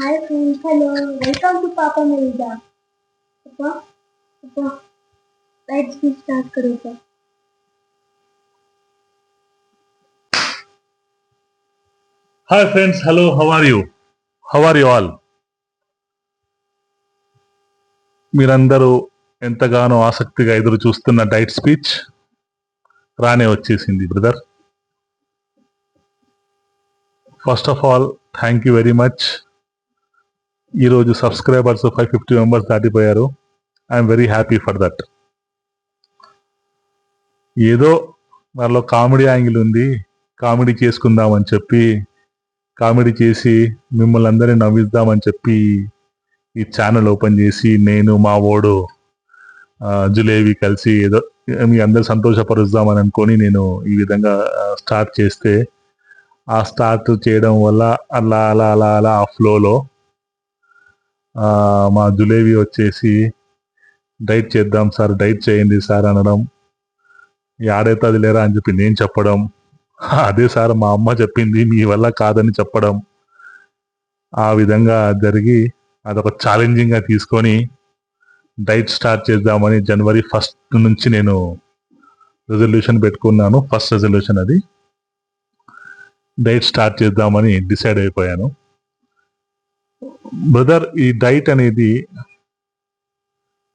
Hi friends, hello. Welcome to Papa Melida. Papa, Papa, let's start करो Papa. Hi friends, hello, how are you all? మీరందరూ ఎంతగానో ఆసక్తిగా ఎదురు చూస్తున్న diet speech రానే వచ్చేసింది brother. First of all thank you very much. ఈరోజు subscribers 550 members దాటిపోయారు. I'm very happy for that. ఏదో వాళ్ళలో కామెడీ యాంగిల్ ఉంది, కామెడీ చేసుకుందామని చెప్పి, కామెడీ చేసి మిమ్మల్ని అందరినీ నవ్విద్దామని చెప్పి ఈ ఛానల్ ఓపెన్ చేసి నేను మా ఓడు జులేవి కలిసి ఏదో మీ అందరు సంతోషపరుద్దామని అనుకొని నేను ఈ విధంగా స్టార్ట్ చేస్తే, ఆ స్టార్ట్ చేయడం వల్ల అలా అలా అలా అలా ఆ ఫ్లోలో మా జులేవి వచ్చేసి డైట్ చేద్దాం సార్, డైట్ చేయండి సార్ అనడం, ఆడైతే అది లేరా అని చెప్పి నేను చెప్పడం, అదే సార్ మా అమ్మ చెప్పింది మీ వల్ల కాదని చెప్పడం, ఆ విధంగా జరిగి అదొక ఛాలెంజింగ్గా తీసుకొని డైట్ స్టార్ట్ చేద్దామని జనవరి 1 నుంచి నేను రెజల్యూషన్ పెట్టుకున్నాను. ఫస్ట్ రెజల్యూషన్ అది, డైట్ స్టార్ట్ చేద్దామని డిసైడ్ అయిపోయాను. బ్రదర్, ఈ డైట్ అనేది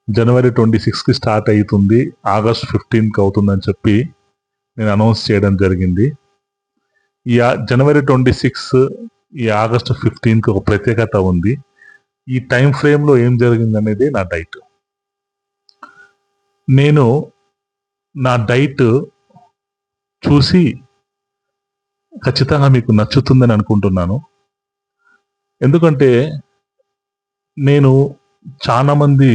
జనవరి 26కి స్టార్ట్ అవుతుంది, ఆగస్ట్ 15కి అవుతుందని చెప్పి నేను అనౌన్స్ చేయడం జరిగింది. ఈ జనవరి 26, ఈ ఆగస్ట్ 15కి ఒక ప్రత్యేకత ఉంది. ఈ టైం ఫ్రేమ్లో ఏం జరిగిందనేది నా డైట్. నేను నా డైట్ చూసి ఖచ్చితంగా మీకు నచ్చుతుందని అనుకుంటున్నాను. ఎందుకంటే నేను చాలా మంది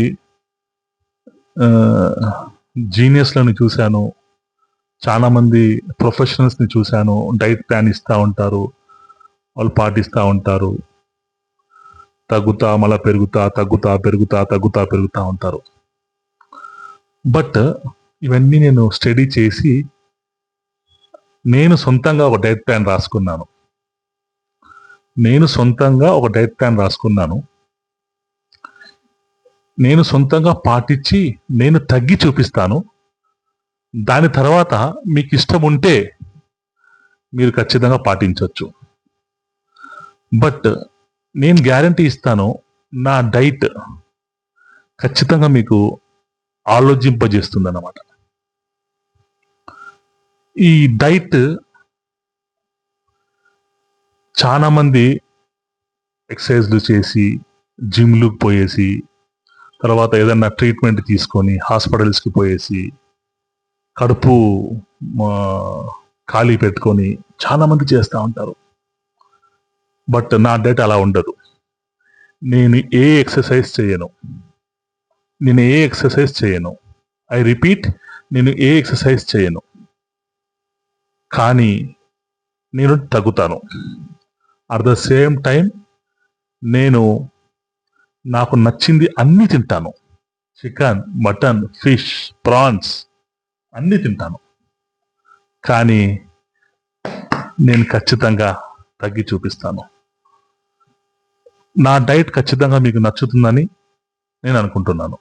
జీనియస్లను చూశాను, చాలా మంది ప్రొఫెషనల్స్ని చూశాను. డైట్ ప్లాన్ ఇస్తూ ఉంటారు, వాళ్ళు పాటిస్తూ ఉంటారు, తగ్గుతా మళ్ళీ పెరుగుతా, తగ్గుతా పెరుగుతా, తగ్గుతా పెరుగుతూ ఉంటారు. బట్ ఇవన్నీ నేను స్టడీ చేసి నేను సొంతంగా ఒక డైట్ ప్లాన్ రాసుకున్నాను. నేను సొంతంగా పాటించి నేను తగ్గి చూపిస్తాను. దాని తర్వాత మీకు ఇష్టం ఉంటే మీరు ఖచ్చితంగా పాటించవచ్చు. బట్ నేను గ్యారంటీ ఇస్తాను, నా డైట్ ఖచ్చితంగా మీకు ఆలోచింపజేస్తుంది అన్నమాట. ఈ డైట్ చాలా మంది ఎక్సర్సైజ్లు చేసి, జిమ్లకు పోయేసి, తర్వాత ఏదన్నా ట్రీట్మెంట్ తీసుకొని హాస్పిటల్స్కి పోయేసి, కడుపు ఖాళీ పెట్టుకొని చాలా మంది చేస్తూ ఉంటారు. బట్ నా డైట్ అలా ఉండదు. నేను ఏ ఎక్సర్సైజ్ చేయను. ఐ రిపీట్, నేను ఏ ఎక్సర్సైజ్ చేయను, కానీ నేను తగ్గుతాను. అట్ ద సేమ్ టైం నాకు నచ్చింది అన్నీ తింటాను. చికెన్, మటన్, ఫిష్, ప్రాన్స్ అన్నీ తింటాను. కానీ నేను ఖచ్చితంగా తగ్గి చూపిస్తాను. నా డైట్ ఖచ్చితంగా మీకు నచ్చుతుందని నేను అనుకుంటున్నాను.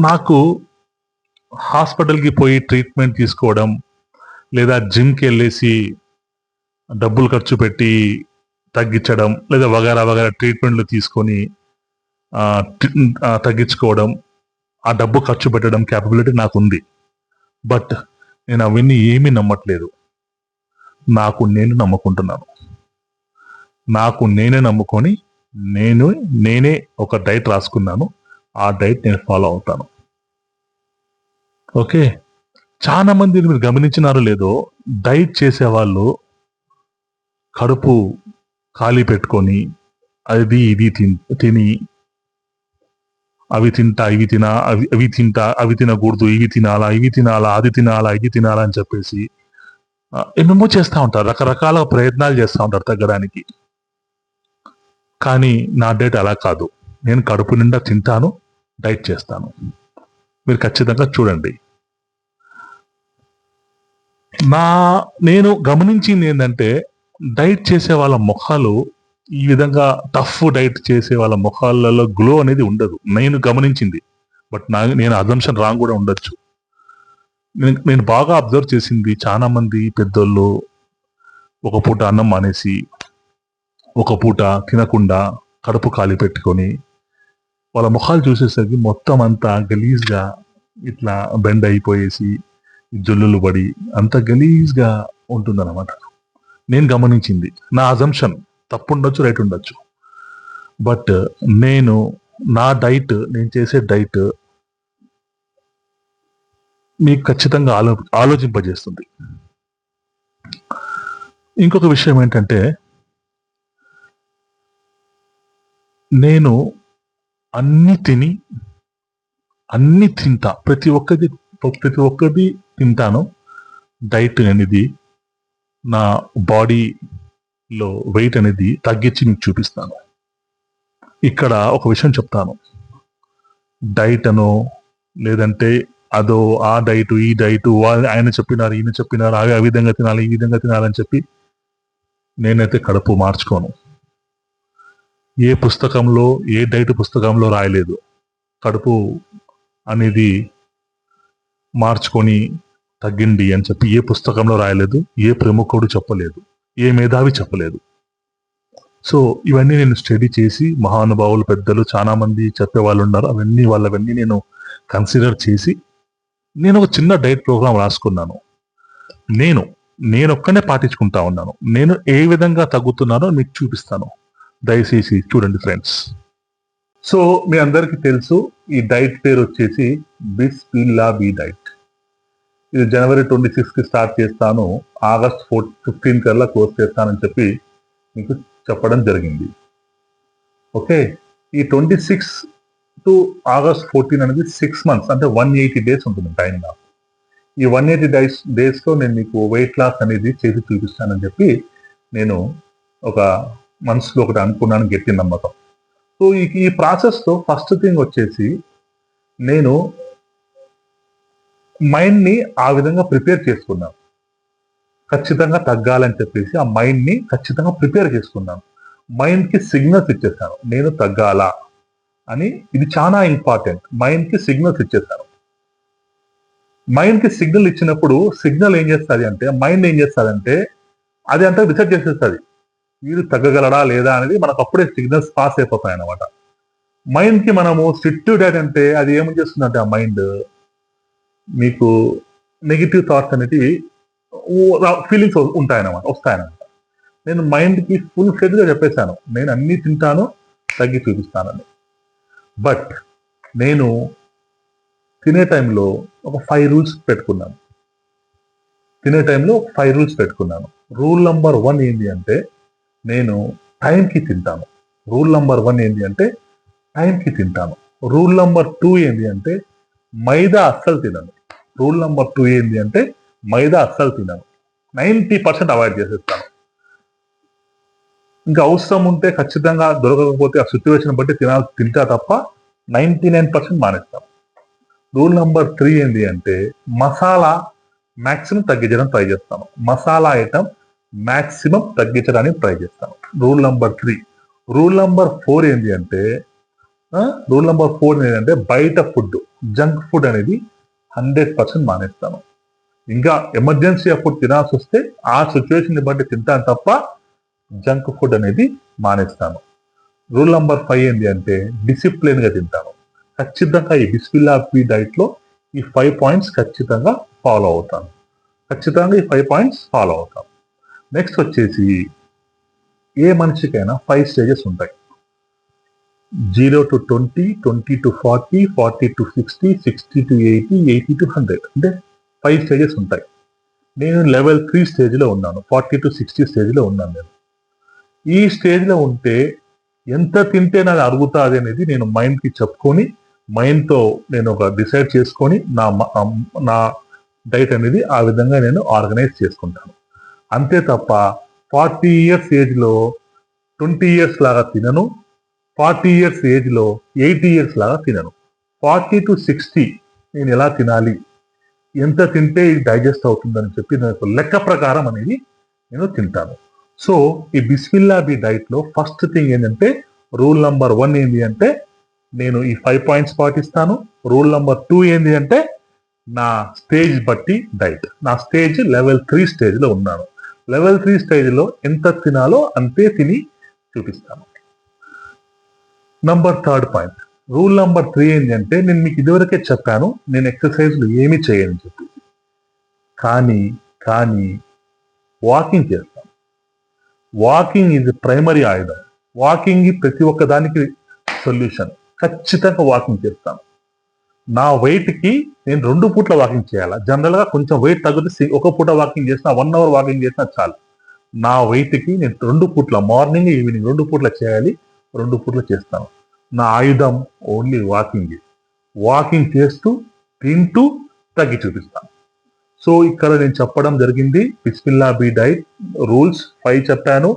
నాకు హాస్పిటల్కి పోయి ట్రీట్మెంట్ తీసుకోవడం, లేదా జిమ్కి వెళ్ళేసి డబ్బులు ఖర్చు పెట్టి తగ్గించడం, లేదా వగైరా ట్రీట్మెంట్లు తీసుకొని తగ్గించుకోవడం, ఆ డబ్బు ఖర్చు పెట్టడం క్యాపబిలిటీ నాకు ఉంది. బట్ నేను అవన్నీ ఏమీ నమ్మట్లేదు. నేనే నమ్ముకొని నేనే ఒక డైట్ రాసుకున్నాను. ఆ డైట్ నేను ఫాలో అవుతాను. ఓకే, చాలా మంది మీరు గమనించినారో లేదో, డైట్ చేసేవాళ్ళు కడుపు ఖాళీ పెట్టుకొని అది ఇది తిని అవి తినకూడదు, ఇవి తినాలా, అది తినాలా అని చెప్పేసి ఎన్నెన్నో చేస్తూ ఉంటారు. రకరకాల ప్రయత్నాలు చేస్తూ ఉంటారు తగ్గడానికి. కానీ నా డైట్ అలా కాదు. నేను కడుపు నిండా తింటాను, డైట్ చేస్తాను. మీరు ఖచ్చితంగా చూడండి. నేను గమనించింది ఏంటంటే, డైట్ చేసే వాళ్ళ ముఖాలు ఈ విధంగా టఫ్ డైట్ చేసే వాళ్ళ ముఖాలలో గ్లో అనేది ఉండదు, నేను గమనించింది. బట్ నేను అజంప్షన్ రాంగ్ కూడా ఉండొచ్చు. నేను బాగా అబ్జర్వ్ చేసింది, చాలా మంది పెద్దోళ్ళు ఒక పూట అన్నం మానేసి, ఒక పూట తినకుండా కడుపు ఖాళీ పెట్టుకొని వాళ్ళ ముఖాలు చూసేసరికి మొత్తం అంతా గలీజ్గా ఇట్లా బెండ్ అయిపోయేసి జొల్లులు పడి అంత గలీజ్గా ఉంటుందన్నమాట. నేను గమనించింది, నా అజంప్షన్ తప్పు ఉండొచ్చు, రైట్ ఉండొచ్చు. బట్ నేను నేను చేసే డైట్ మీకు ఖచ్చితంగా ఆలోచింపజేస్తుంది. ఇంకొక విషయం ఏంటంటే, నేను అన్ని తింటా, ప్రతి ఒక్కటి తింటాను. డైట్ అనేది నా బాడీలో వెయిట్ అనేది తగ్గించి మీకు చూపిస్తాను. ఇక్కడ ఒక విషయం చెప్తాను, డైట్ అనో లేదంటే అదో ఆ డైటు ఈ డైటు ఆయన చెప్పినారు ఈయన చెప్పినారు ఆ విధంగా తినాలి ఈ విధంగా తినాలని చెప్పి నేనైతే కడుపు మార్చుకోను. ఏ పుస్తకంలో ఏ డైట్ పుస్తకంలో రాయలేదు కడుపు అనేది మార్చుకొని తగ్గిండి అని చెప్పి. ఏ పుస్తకంలో రాయలేదు, ఏ ప్రముఖుడు చెప్పలేదు, ఏ మేధావి చెప్పలేదు. సో ఇవన్నీ నేను స్టడీ చేసి, మహానుభావులు పెద్దలు చాలా మంది చెప్పే వాళ్ళు ఉన్నారు, వాళ్ళవన్నీ నేను కన్సిడర్ చేసి నేను ఒక చిన్న డైట్ ప్రోగ్రామ్ రాసుకున్నాను. నేనొక్కనే పాటించుకుంటా ఉన్నాను. నేను ఏ విధంగా తగ్గుతున్నానో మీకు చూపిస్తాను, దయచేసి చూడండి ఫ్రెండ్స్. సో మీ అందరికీ తెలుసు, ఈ డైట్ పేరు వచ్చేసి బిస్మిల్లాహ్ డైట్. ఇది జనవరి 26కి స్టార్ట్ చేస్తాను, ఆగస్ట్ 15 కల్లా క్లోజ్ చేస్తానని చెప్పి మీకు చెప్పడం జరిగింది. ఓకే, ఈ 26 టు ఆగస్ట్ 14 అనేది 6 months, అంటే 180 days ఉంటుంది టైం. నాకు ఈ 180 డేస్లో నేను మీకు వెయిట్ లాస్ అనేది చేసి చూపిస్తానని చెప్పి నేను ఒక మనసులో ఒకటి అనుకున్నాను, గట్టి నమ్మకం. సో ఈ ప్రాసెస్లో ఫస్ట్ థింగ్ వచ్చేసి నేను మైండ్ని ఆ విధంగా ప్రిపేర్ చేసుకున్నాను. ఖచ్చితంగా తగ్గాలని చెప్పేసి ఆ మైండ్ని ఖచ్చితంగా ప్రిపేర్ చేసుకున్నాను. మైండ్కి సిగ్నల్స్ ఇచ్చేసాను, నేను తగ్గాలా అని. ఇది చాలా ఇంపార్టెంట్. మైండ్కి సిగ్నల్స్ ఇచ్చేసాను. మైండ్కి సిగ్నల్ ఇచ్చినప్పుడు సిగ్నల్ ఏం చేస్తుంది అంటే, మైండ్ ఏం చేస్తుందంటే అది అంతా రిసెర్చ్ చేసేస్తుంది, వీడు తగ్గగలడా లేదా అనేది మనకు అప్పుడే సిగ్నల్స్ పాస్ అయిపోతాయి అన్నమాట. మైండ్కి మనము స్ట్రిక్ట్ డైట్ అంటే అది ఏమని చేస్తుందంటే, ఆ మైండ్ మీకు నెగిటివ్ థాట్స్ అనేటివి ఫీలింగ్స్ వస్తాయన్నమాట. నేను మైండ్కి ఫుల్ ఫ్లెడ్జ్గా చెప్పేశాను, నేను అన్ని తింటాను, తగ్గి చూపిస్తానని. బట్ నేను తినే టైంలో ఒక 5 రూల్స్ పెట్టుకున్నాను. రూల్ నెంబర్ 1 ఏంటి అంటే, నేను టైంకి తింటాను. రూల్ నెంబర్ 1 ఏంటి అంటే టైంకి తింటాను. రూల్ నెంబర్ 2 ఏంటి అంటే మైదా అస్సలు తినను. రూల్ నెంబర్ 2 ఏంటి అంటే మైదా అస్సలు తినను, 90% అవాయిడ్ చేసేస్తాను. ఇంకా అవసరం ఉంటే ఖచ్చితంగా, దొరకకపోతే ఆ సిచ్యువేషన్ బట్టి తింటా తప్ప 99% మానేస్తాను. రూల్ నెంబర్ 3 ఏంటి అంటే మసాలా మ్యాక్సిమం తగ్గించడం ట్రై చేస్తాను. మసాలా ఐటమ్ మ్యాక్సిమం తగ్గించడానికి ట్రై చేస్తాను. Rule number 3. రూల్ నెంబర్ 4 ఏంటి అంటే బయట ఫుడ్, జంక్ ఫుడ్ అనేది 100% మానేస్తాను. ఇంకా ఎమర్జెన్సీ అప్పుడు తినాల్సి వస్తే ఆ సిచ్యువేషన్ బట్టి తింటాను తప్ప జంక్ ఫుడ్ అనేది మానేస్తాను. రూల్ నెంబర్ 5 ఏంటి అంటే డిసిప్లిన్ గా తింటాను. ఖచ్చితంగా ఈ బిస్మిల్లాహ్ డైట్ లో ఈ 5 పాయింట్స్ ఖచ్చితంగా ఫాలో అవుతాను. నెక్స్ట్ వచ్చేసి, ఏ మనిషికైనా 5 స్టేజెస్ ఉంటాయి. 0 to 20, 20 to 40, 40 to 60, 60 to 80, 80 to 100, అంటే 5 స్టేజెస్ ఉంటాయి. నేను లెవెల్ 3 స్టేజ్లో ఉన్నాను, 40 to 60 స్టేజ్లో ఉన్నాను. నేను ఈ స్టేజ్లో ఉంటే ఎంత తింటే నాది అరుగుతుంది అనేది నేను మైండ్కి చెప్పుకొని, మైండ్తో నేను ఒక డిసైడ్ చేసుకొని నా డైట్ అనేది ఆ విధంగా నేను ఆర్గనైజ్ చేసుకుంటాను. అంతే తప్ప 40 years ఏజ్లో 20 years లాగా తినను, 40 years ఏజ్లో 80 years లాగా తినను. 40 to 60 నేను ఎలా తినాలి, ఎంత తింటే ఇది డైజెస్ట్ అవుతుందని చెప్పి నేను లెక్క ప్రకారం అనేది నేను తింటాను. సో ఈ బిస్మిల్లా బి డైట్ లో ఫస్ట్ థింగ్ ఏంటంటే రూల్ నంబర్ 1 ఏంటి అంటే నేను ఈ 5 పాయింట్స్ పాటిస్తాను. రూల్ నంబర్ 2 ఏంటి అంటే నా స్టేజ్ బట్టి డైట్. నా స్టేజ్ లెవెల్ 3 స్టేజ్ లో ఉన్నాను. లెవెల్ 3 స్టేజ్ లో ఎంత తినాలో అంతే తిని చూపిస్తాను. నంబర్ 3 పాయింట్, రూల్ నంబర్ 3 ఏంటంటే నేను మీకు ఇదివరకే చెప్పాను నేను ఎక్సర్సైజ్లు ఏమి చేయని చెప్పి, కానీ వాకింగ్ చేస్తాను. వాకింగ్ ఈజ్ ప్రైమరీ ఆయుధం. వాకింగ్ ప్రతి ఒక్క దానికి సొల్యూషన్. ఖచ్చితంగా వాకింగ్ చేస్తాను. నా వెయిట్ కి నేను 2 పూట్ల వాకింగ్ చేయాలి. జనరల్ గా కొంచెం వెయిట్ తగ్గితే ఒక పూట వాకింగ్ చేసినా 1 అవర్ వాకింగ్ చేసినా చాలు. నా వెయిట్ కి నేను 2 పూట్ల మార్నింగ్ ఈవినింగ్ 2 పూట్ల చేయాలి. 2 పూట్ల చేస్తాను. నా ఆయుధం ఓన్లీ వాకింగ్. వాకింగ్ చేస్తూ తింటూ తగ్గి చూపిస్తాను. సో ఇక్కడ నేను చెప్పడం జరిగింది బిస్మిల్లా బి డైట్ రూల్స్ 5 చెప్పాను,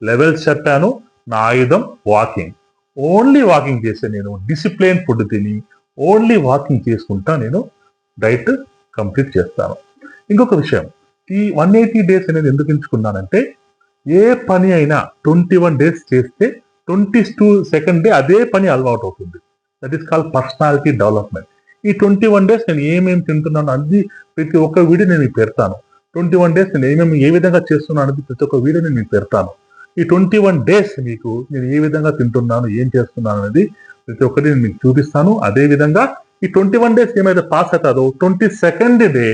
లెవెల్స్ చెప్పాను. నా ఆయుధం వాకింగ్. ఓన్లీ వాకింగ్ చేస్తే నేను డిసిప్లైన్ ఫుడ్ తిని ఓన్లీ వాకింగ్ చేసుకుంటా నేను డైట్ కంప్లీట్ చేస్తాను. ఇంకొక విషయం, ఈ 180 డేస్ అనేది ఎందుకు ఎంచుకున్నానంటే ఏ పని అయినా 21 డేస్ చేస్తే 22nd డే అదే పని అలవాటు అవుతుంది. That is called personality development. ఈ 21 డేస్ నేను ఏమేమి తింటున్నాను అది ప్రతి ఒక్క వీడియో నేను మీకు పెడతాను. 21 డేస్ నేను ఏ విధంగా చేస్తున్నాను అనేది ప్రతి ఒక్క వీడియో నేను మీకు పెడతాను. ఈ 21 డేస్ మీకు నేను ఏ విధంగా తింటున్నాను ఏం చేస్తున్నాను అనేది ప్రతి ఒక్కటి నేను మీకు చూపిస్తాను. అదే విధంగా ఈ 21 డేస్ ఏమైతే పాస్ అవుతారో 22nd డే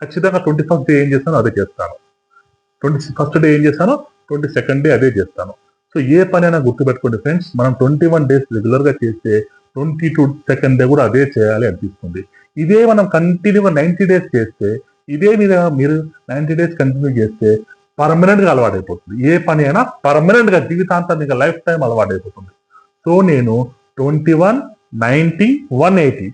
ఖచ్చితంగా 21st డే ఏం చేస్తానో అదే చేస్తాను. 21st డే ఏం చేస్తానో 22nd డే అదే చేస్తాను. సో ఏ పని అయినా గుర్తుపెట్టుకోండి ఫ్రెండ్స్, మనం 21 డేస్ రెగ్యులర్ గా చేస్తే 22nd డే కూడా అదే చేయాలి అనిపిస్తుంది. ఇదే మనం కంటిన్యూగా 90 డేస్ చేస్తే ఇదే విధంగా మీరు 90 డేస్ కంటిన్యూ చేస్తే పర్మనెంట్ గా అలవాటు అయిపోతుంది. ఏ పని అయినా పర్మనెంట్ గా జీవితాంతం ఇంకా లైఫ్ టైం అలవాటు అయిపోతుంది. సో నేను 21, 90, 180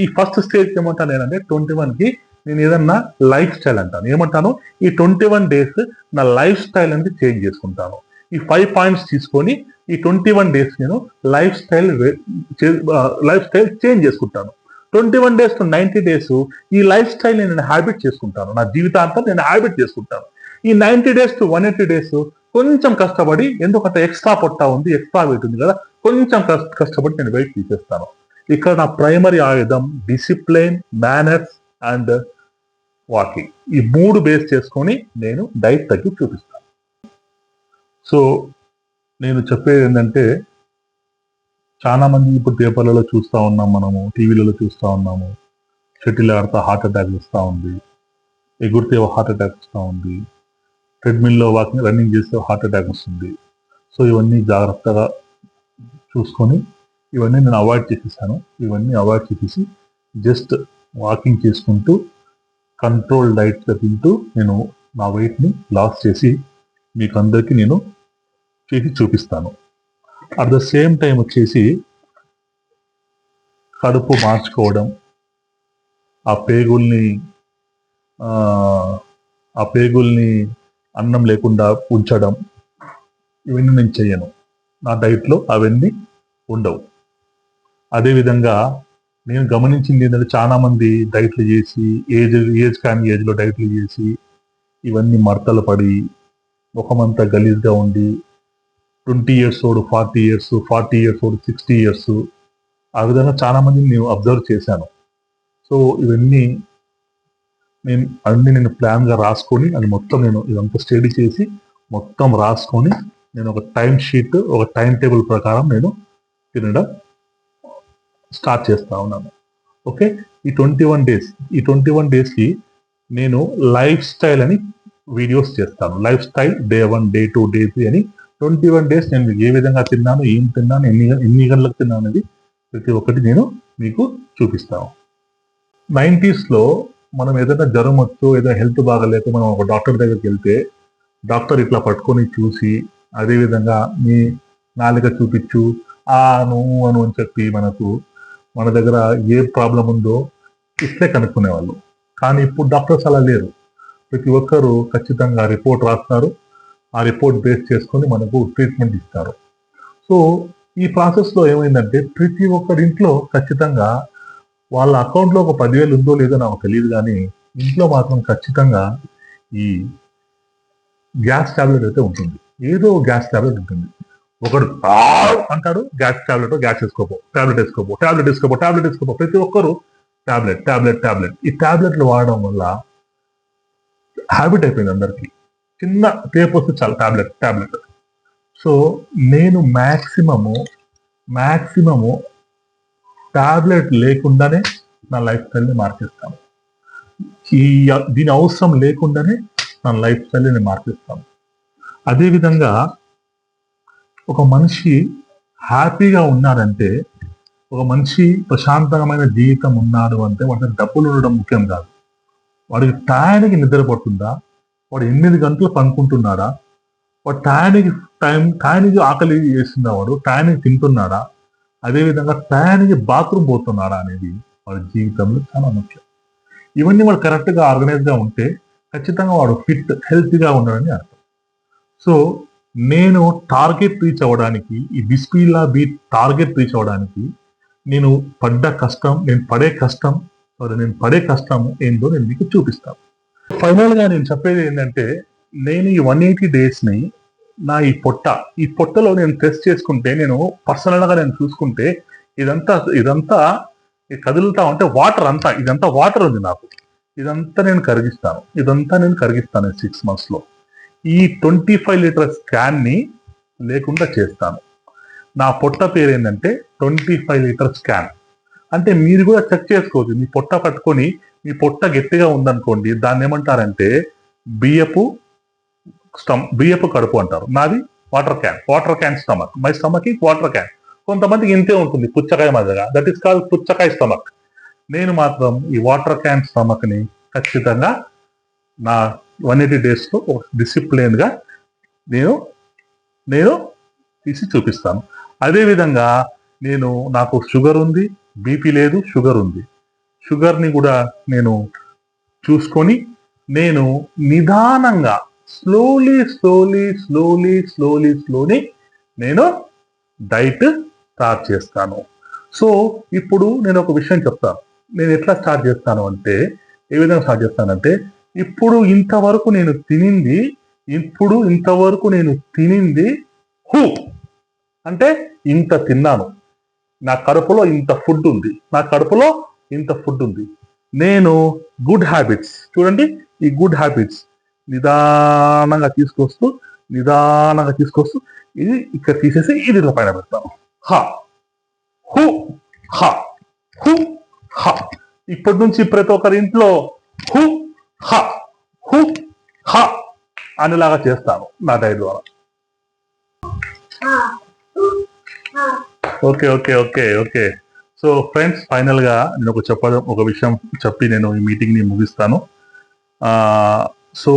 ఈ ఫస్ట్ స్టేజ్ ఏమంటాను నేనంటే 21 కి నేను ఏదన్నా లైఫ్ స్టైల్ అంటాను. ఏమంటాను, ఈ 21 డేస్ నా లైఫ్ స్టైల్ అనేది చేంజ్ చేసుకుంటాను. ఈ 5 పాయింట్స్ తీసుకొని ఈ 21 డేస్ నేను లైఫ్ స్టైల్ చేంజ్ చేసుకుంటాను. 21 డేస్ టు 90 డేస్ ఈ లైఫ్ స్టైల్ నేను హ్యాబిట్ చేసుకుంటాను. నా జీవితాంతం నేను హ్యాబిట్ చేసుకుంటాను. ఈ 90 డేస్ టు 180 డేస్ కొంచెం కష్టపడి, ఎందుకంటే ఎక్స్ట్రా పొట్ట ఉంది, ఎక్స్ట్రా వెయిట్ ఉంది కదా, కొంచెం కష్టపడి నేను వెయిట్ తీసేస్తాను. ఇక్కడ నా ప్రైమరీ ఆయుధం డిసిప్లైన్, మేనర్స్ అండ్ వాకింగ్. ఈ 3 బేస్ చేసుకొని నేను డైట్ తగ్గి చూపిస్తాను. సో నేను చెప్పేది ఏంటంటే చాలా మంది ఇప్పుడు పేపర్లలో చూస్తూ ఉన్నాం, మనము టీవీలలో చూస్తూ ఉన్నాము, షటిల్ ఆడితే హార్ట్ అటాక్ వస్తూ ఉంది, ఎగురితే హార్ట్ అటాక్ వస్తూ ఉంది, ట్రెడ్మిల్లో వాకింగ్ రన్నింగ్ చేస్తే హార్ట్ అటాక్ వస్తుంది. సో ఇవన్నీ జాగ్రత్తగా చూసుకొని ఇవన్నీ నేను అవాయిడ్ చేసేసాను. ఇవన్నీ అవాయిడ్ చేసేసి జస్ట్ వాకింగ్ చేసుకుంటూ కంట్రోల్ డైట్గా తింటూ నేను నా వెయిట్ని లాస్ చేసి మీకు అందరికీ నేను చేసి చూపిస్తాను. అట్ ద సేమ్ టైం వచ్చేసి కడుపు మార్చుకోవడం, ఆ పేగుల్ని అన్నం లేకుండా ఉంచడం, ఇవన్నీ నేను చెయ్యను. నా డైట్లో అవన్నీ ఉండవు. అదేవిధంగా నేను గమనించింది ఏంటంటే చాలా మంది డైట్లు చేసి ఏజ్ కాని ఏజ్లో డైట్లు చేసి ఇవన్నీ మడతలు పడి ముఖమంతా గలీజ్గా ఉండి 20 years ఓడు 40 years, 40 years ఓడు 60 years, ఆ విధంగా చాలా మందిని నేను అబ్జర్వ్ చేశాను. సో ఇవన్నీ నేను ప్లాన్గా రాసుకొని అది మొత్తం నేను ఇదంతా స్టడీ చేసి మొత్తం రాసుకొని నేను ఒక టైం షీట్, ఒక టైం టేబుల్ ప్రకారం నేను తినడం స్టార్ట్ చేస్తా ఉన్నాను. ఓకే, ఈ 21 డేస్కి నేను లైఫ్ స్టైల్ అని వీడియోస్ చేస్తాను. Life style day 1, day 2, day 3 అని 21 డేస్ నేను ఏ విధంగా తిన్నాను, ఏం తిన్నాను, ఎన్ని గంటలకు తిన్నాను అనేది ప్రతి ఒక్కటి నేను మీకు చూపిస్తాను. 90s లో మనం ఏదైనా జ్వరం వచ్చో ఏదైనా హెల్త్ బాగాలేక మనం ఒక డాక్టర్ దగ్గరికి వెళ్తే డాక్టర్ ఇట్లా పట్టుకొని చూసి అదేవిధంగా మీ నాలుక చూపించు నువ్వు అని చెప్పి మన దగ్గర ఏ ప్రాబ్లం ఉందో ఇట్లే కనుక్కునేవాళ్ళు. కానీ ఇప్పుడు డాక్టర్స్ అలా లేరు. ప్రతి ఒక్కరు ఖచ్చితంగా రిపోర్ట్ రాస్తారు. ఆ రిపోర్ట్ బేస్ చేసుకొని మనకు ట్రీట్మెంట్ ఇస్తారు. సో ఈ ప్రాసెస్లో ఏమైందంటే ప్రతి ఒక్కరింట్లో ఖచ్చితంగా వాళ్ళ అకౌంట్లో ఒక 10,000 ఉందో లేదో నాకు తెలియదు, కానీ ఇంట్లో మాత్రం ఖచ్చితంగా ఈ గ్యాస్ టాబ్లెట్ అయితే ఉంటుంది, ఏదో గ్యాస్ టాబ్లెట్ ఉంటుంది. ఒకడు అంటాడు గ్యాస్ టాబ్లెట్, గ్యాస్ వేసుకోపో, టాబ్లెట్ వేసుకోపో, టాబ్లెట్ వేసుకోపో, టాబ్లెట్ వేసుకోపో, ప్రతి ఒక్కరు టాబ్లెట్ టాబ్లెట్ టాబ్లెట్. ఈ టాబ్లెట్లు వాడడం వల్ల హ్యాబిట్ అయిపోయింది అందరికి. చిన్న టేప్ వస్తే చాలా టాబ్లెట్ టాబ్లెట్. సో నేను మ్యాక్సిమము టాబ్లెట్ లేకుండానే నా లైఫ్ స్టైల్ని మార్చేస్తాను. దీని అవసరం లేకుండానే నా లైఫ్ స్టైల్ని మార్చేస్తాను. అదేవిధంగా ఒక మనిషి హ్యాపీగా ఉన్నాడంటే, ఒక మనిషి ప్రశాంతమైన జీవితం ఉన్నాడు అంటే వాడికి డబ్బులు ఉండడం ముఖ్యం కాదు. వాడికి టయానికి నిద్ర పడుతుందా, వాడు 8 గంటలు పనుకుంటున్నాడా, వాడు టయానికి ఆకలి వేస్తుందా, వాడు టయానికి తింటున్నాడా, అదేవిధంగా టయానికి బాత్రూమ్ పోతున్నాడా అనేది వాడి జీవితంలో చాలా ముఖ్యం. ఇవన్నీ వాడు కరెక్ట్గా ఆర్గనైజ్గా ఉంటే ఖచ్చితంగా వాడు ఫిట్ హెల్తీగా ఉన్నాడని అర్థం. సో నేను టార్గెట్ రీచ్ అవ్వడానికి, ఈ బిస్మిల్లా బీట్ టార్గెట్ రీచ్ అవ్వడానికి నేను పడే కష్టం ఏందో నేను మీకు చూపిస్తాను. ఫైనల్ గా నేను చెప్పేది ఏంటంటే, నేను ఈ 180 days ని నా ఈ పొట్టలో నేను టెస్ట్ చేసుకుంటే, నేను పర్సనల్ గా నేను చూసుకుంటే ఇదంతా కదులుతా ఉంటే ఇదంతా వాటర్ ఉంది నాకు. ఇదంతా నేను కరిగిస్తాను 6 months లో. ఈ 25 లీటర్ స్కాన్ ని లేకుండా చేస్తాను. నా పొట్ట పేరు ఏంటంటే 25 లీటర్ స్కాన్. అంటే మీరు కూడా చెక్ చేసుకోవచ్చు. మీ పొట్ట పట్టుకొని, మీ పొట్ట గట్టిగా ఉందనుకోండి, దాన్ని ఏమంటారంటే బియ్యపు కడుపు అంటారు. నాది water can stomach. My stomach ఈ వాటర్ క్యాన్. కొంతమందికి ఇంతే ఉంటుంది, పుచ్చకాయ మధ్యగా, దట్ ఈస్ కాల్డ్ పుచ్చకాయ స్టమక్. నేను మాత్రం ఈ వాటర్ క్యాన్ స్టమక్ ని ఖచ్చితంగా నా 180 days లో డిసిప్లిన్ గా నేను తీసి చూపిస్తాను. అదేవిధంగా నాకు షుగర్ ఉంది, బీపీ లేదు, షుగర్ ఉంది. షుగర్ని కూడా నేను చూసుకొని నేను నిదానంగా స్లోలీ నేను డైట్ స్టార్ట్ చేస్తాను. సో ఇప్పుడు నేను ఒక విషయం చెప్తాను. నేను ఎట్లా స్టార్ట్ చేస్తాను అంటే, ఏ విధంగా స్టార్ట్ చేస్తానంటే, ఇప్పుడు ఇంతవరకు నేను తినింది హూ అంటే ఇంత తిన్నాను. నా కడుపులో ఇంత ఫుడ్ ఉంది. నేను గుడ్ హ్యాబిట్స్, చూడండి, ఈ గుడ్ హ్యాబిట్స్ నిదానంగా తీసుకొస్తూ ఇది ఇక్కడ తీసేసి ఇది ఇలా పైన పెడతాను. ఇప్పటి నుంచి ప్రతి ఒక్కరి ఇంట్లో హు హ అనేలాగా చేస్తాను నా డైట్ ద్వారా. ఓకే. సో ఫ్రెండ్స్, ఫైనల్ గా నేను ఒక విషయం చెప్పి నేను ఈ మీటింగ్ ని ముగిస్తాను. సో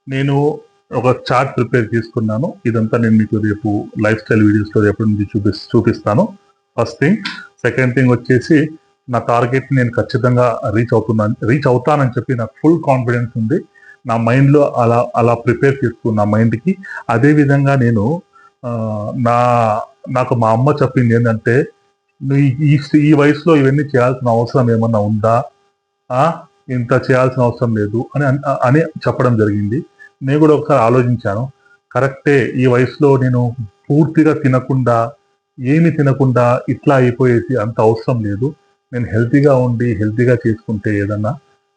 నేను ఒక చార్ట్ ప్రిపేర్ చేసుకున్నాను. ఇదంతా నేను మీకు రేపు లైఫ్ స్టైల్ వీడియోస్ లో రేపు నుంచి చూపిస్తాను. First thing. సెకండ్ థింగ్ వచ్చేసి, నా టార్గెట్ నేను ఖచ్చితంగా రీచ్ అవుతానని చెప్పి నాకు ఫుల్ కాన్ఫిడెన్స్ ఉంది. నా మైండ్ లో అలా ప్రిపేర్ చేసుకున్నా మైండ్కి. అదే విధంగా నేను నాకు మా అమ్మ చెప్పింది ఏంటంటే, ఈ వయసులో ఇవన్నీ చేయాల్సిన అవసరం ఏమన్నా ఉందా, ఇంత చేయాల్సిన అవసరం లేదు అని చెప్పడం జరిగింది. నేను కూడా ఒకసారి ఆలోచించాను. కరెక్టే, ఈ వయసులో నేను పూర్తిగా ఏమి తినకుండా ఇట్లా అయిపోయేసి అంత అవసరం లేదు. నేను హెల్తీగా చేసుకుంటే ఏదన్నా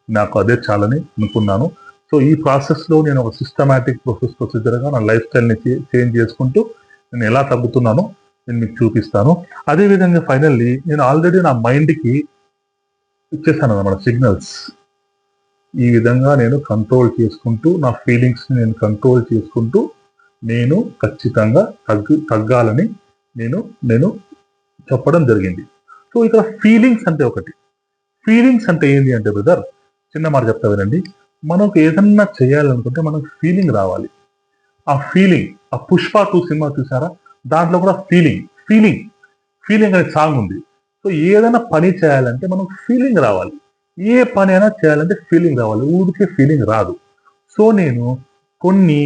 నాకు అదే చాలని అనుకున్నాను. సో ఈ ప్రాసెస్లో నేను ఒక సిస్టమాటిక్ ప్రొసీజర్గా నా లైఫ్ స్టైల్ని చేంజ్ చేసుకుంటూ నేను ఎలా తగ్గుతున్నానో నేను మీకు చూపిస్తాను. అదేవిధంగా ఫైనల్లీ నేను ఆల్రెడీ నా మైండ్కి ఇచ్చేసాను అన్నమాట సిగ్నల్స్. ఈ విధంగా నేను కంట్రోల్ చేసుకుంటూ, నా ఫీలింగ్స్ని నేను కంట్రోల్ చేసుకుంటూ నేను ఖచ్చితంగా తగ్గాలని నేను చెప్పడం జరిగింది. సో ఇక్కడ ఫీలింగ్స్ అంటే ఏంటి అంటే, బ్రదర్, చిన్న మాట చెప్తా వినండి. మనకు ఏదన్నా చేయాలనుకుంటే మనకు ఫీలింగ్ రావాలి. ఆ పుష్ప 2 సినిమా చూసారా, దాంట్లో కూడా ఫీలింగ్ అనే సాంగ్ ఉంది. సో ఏదైనా పని చేయాలంటే మనకు ఫీలింగ్ రావాలి. ఏ పని అయినా చేయాలంటే ఫీలింగ్ రావాలి, ఊరికే ఫీలింగ్ రాదు. సో నేను కొన్ని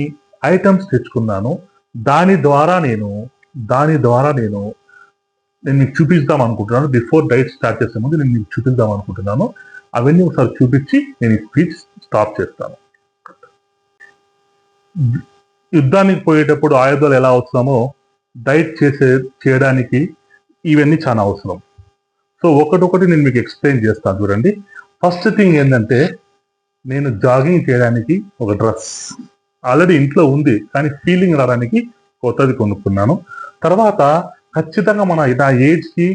ఐటమ్స్ తెచ్చుకున్నాను. దాని ద్వారా నేను మీకు చూపిద్దాం అనుకుంటున్నాను. బిఫోర్ డైట్ స్టార్ట్ చేసే ముందు నేను మీకు చూపిద్దాం అనుకుంటున్నాను. అవన్నీ ఒకసారి చూపించి నేను ఈ స్పీచ్ స్టాప్ చేస్తాను. యుద్ధానికి పోయేటప్పుడు ఆయుధాలు ఎలా అవసరమో డైట్ చేయడానికి ఇవన్నీ చాలా అవసరం. సో ఒకటొకటి నేను మీకు ఎక్స్ప్లెయిన్ చేస్తాను చూడండి. ఫస్ట్ థింగ్ ఏంటంటే, నేను జాగింగ్ చేయడానికి ఒక డ్రెస్ ఆల్రెడీ ఇంట్లో ఉంది, కానీ ఫీలింగ్ రావడానికి కొత్తది కొనుక్కున్నాను. తర్వాత ఖచ్చితంగా నా ఏజ్కి,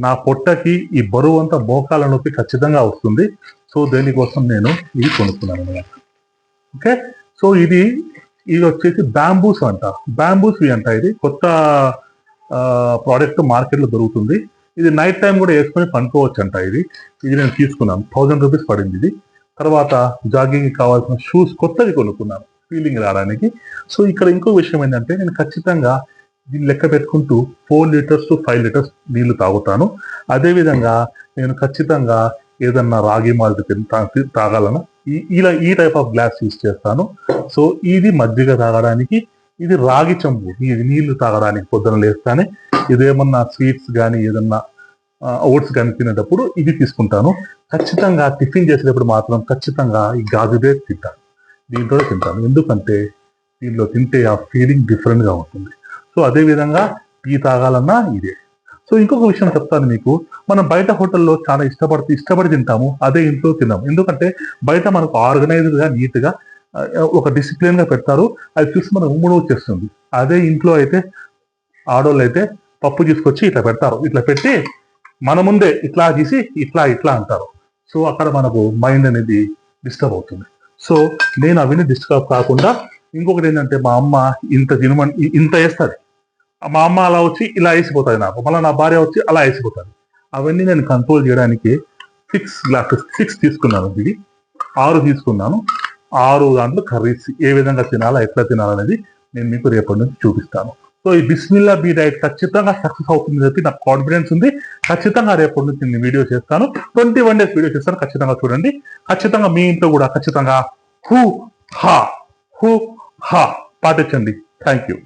నా పొట్టకి ఈ బరువు అంతా మోకాల నొప్పి ఖచ్చితంగా వస్తుంది. సో దేనికోసం నేను ఇది కొనుక్కున్నాను అనమాట. ఓకే, సో ఇది వచ్చేసి బ్యాంబూస్ అంట. ఇది కొత్త ప్రోడక్ట్ మార్కెట్లో దొరుకుతుంది. ఇది నైట్ టైం కూడా వేసుకొని పనుకోవచ్చు అంట. ఇది నేను తీసుకున్నాను, 1000 రూపీస్ పడింది ఇది. తర్వాత జాగింగ్ కావాల్సిన షూస్ కొత్తది కొనుక్కున్నాను ఫీలింగ్ రావడానికి. సో ఇక్కడ ఇంకో విషయం ఏంటంటే, నేను ఖచ్చితంగా దీన్ని లెక్క పెట్టుకుంటూ 4 లీటర్స్ టు 5 లీటర్స్ నీళ్లు తాగుతాను. అదేవిధంగా నేను ఖచ్చితంగా ఏదన్నా రాగి మాల్ట్ తాగాలన్నా ఈ టైప్ ఆఫ్ గ్లాస్ యూజ్ చేస్తాను. సో ఇది మజ్జిగ తాగడానికి, ఇది రాగి చెంబు, ఇది నీళ్లు తాగడానికి పొద్దున లేస్తానే. ఇదేమన్నా స్వీట్స్ కానీ ఏదన్నా ఓట్స్ కానీ తినేటప్పుడు ఇది తీసుకుంటాను. ఖచ్చితంగా టిఫిన్ చేసేటప్పుడు మాత్రం ఖచ్చితంగా ఈ గాజుదే తింటాను, దీంట్లో తింటాను. ఎందుకంటే దీనిలో తింటే ఆ ఫీలింగ్ డిఫరెంట్గా ఉంటుంది. సో అదేవిధంగా టీ తాగాలన్నా ఇదే. సో ఇంకొక విషయం చెప్తాను మీకు. మనం బయట హోటల్లో చాలా ఇష్టపడి తింటాము, అదే ఇంట్లో తిన్నాము. ఎందుకంటే బయట మనకు ఆర్గనైజ్డ్గా నీట్గా ఒక డిసిప్లిన్గా పెడతారు, అది చూసి మనకు ఉమ్ముడు వచ్చేస్తుంది. అదే ఇంట్లో అయితే ఆడోళ్ళు అయితే పప్పు తీసుకొచ్చి ఇట్లా పెడతారు, ఇట్లా పెట్టి మన ముందే ఇట్లా తీసి ఇట్లా అంటారు. సో అక్కడ మనకు మైండ్ అనేది డిస్టర్బ్ అవుతుంది. సో నేను అవన్నీ డిస్టర్బ్ కాకుండా ఇంకొకటి ఏంటంటే, మా అమ్మ ఇంత వేస్తుంది, మా అమ్మ అలా వచ్చి ఇలా వేసిపోతుంది నాకు, మళ్ళీ నా భార్య వచ్చి అలా వేసిపోతుంది. అవన్నీ నేను కంట్రోల్ చేయడానికి 6 తీసుకున్నాను. ఇది 6 తీసుకున్నాను. 6 దాంట్లో కర్రీస్ ఏ విధంగా తినాలా, ఎట్లా తినాలనేది నేను మీకు రేపటి నుంచి చూపిస్తాను. సో ఈ బిస్మిల్లా బీ డైట్ ఖచ్చితంగా సక్సెస్ అవుతుంది చెప్పి నాకు కాన్ఫిడెన్స్ ఉంది. ఖచ్చితంగా రేపటి నుంచి నేను వీడియో చేస్తాను, 21 days వీడియో చేస్తాను. ఖచ్చితంగా చూడండి. ఖచ్చితంగా మీ ఇంట్లో కూడా ఖచ్చితంగా హూ హా పాటించండి. Thank you.